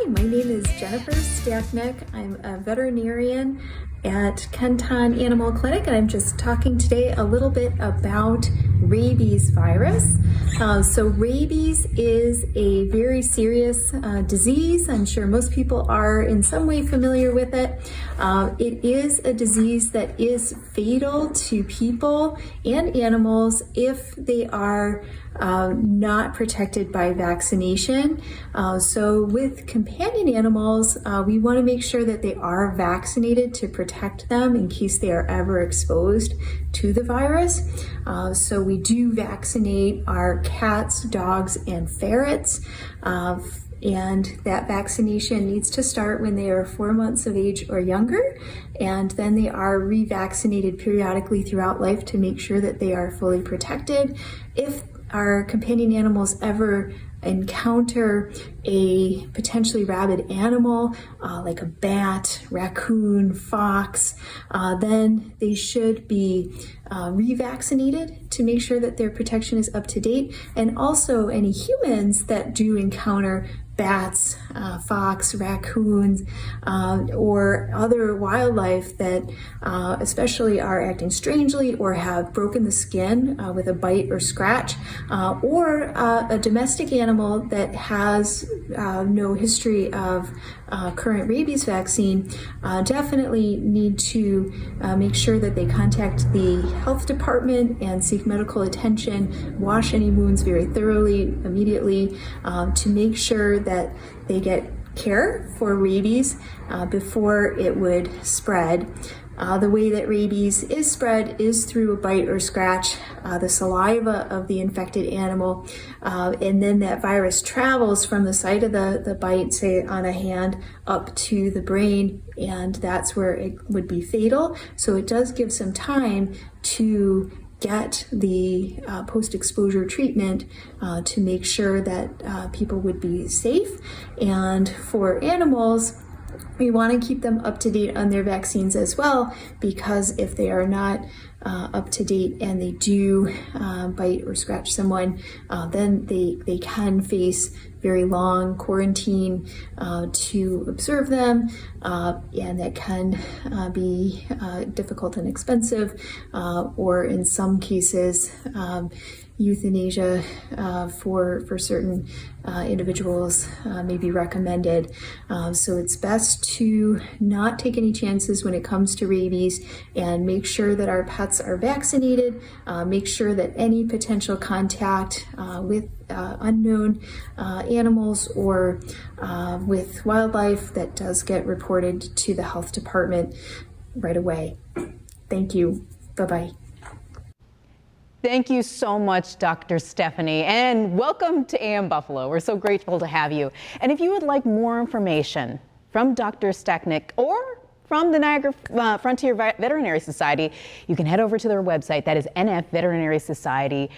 my name is Jennifer Stachnik. I'm a veterinarian at Kenton Animal Clinic, and I'm just talking today a little bit about rabies virus. So rabies is a very serious disease. I'm sure most people are in some way familiar with it. It is a disease that is fatal to people and animals if they are not protected by vaccination. So with companion animals, we want to make sure that they are vaccinated to protect them in case they are ever exposed to the virus. So we do vaccinate our cats, dogs, and ferrets. And that vaccination needs to start when they are 4 months of age or younger, and then they are revaccinated periodically throughout life to make sure that they are fully protected. If our companion animals ever encounter a potentially rabid animal, like a bat, raccoon, fox, then they should be revaccinated to make sure that their protection is up to date. And also any humans that do encounter bats, fox, raccoons, or other wildlife that especially are acting strangely or have broken the skin with a bite or scratch, or a domestic animal that has no history of current rabies vaccine, definitely need to make sure that they contact the health department and seek medical attention, wash any wounds very thoroughly, immediately, to make sure that they get care for rabies before it would spread. The way that rabies is spread is through a bite or scratch, the saliva of the infected animal, and then that virus travels from the site of the bite, say on a hand, up to the brain, and that's where it would be fatal. So it does give some time to get the post-exposure treatment to make sure that people would be safe. And for animals, we want to keep them up to date on their vaccines as well, because if they are not up to date and they do bite or scratch someone, then they can face very long quarantine to observe them, and that can be difficult and expensive, or in some cases, euthanasia for certain individuals may be recommended. So it's best to not take any chances when it comes to rabies and make sure that our pets are vaccinated, make sure that any potential contact with unknown animals or with wildlife that does get reported to the health department right away. Thank you. Bye-bye. Thank you so much, Dr. Stephanie, and welcome to AM Buffalo. We're so grateful to have you. And if you would like more information from Dr. Stachnik or from the Niagara Frontier Veterinary Society, you can head over to their website. That is nfveterinarysociety.org.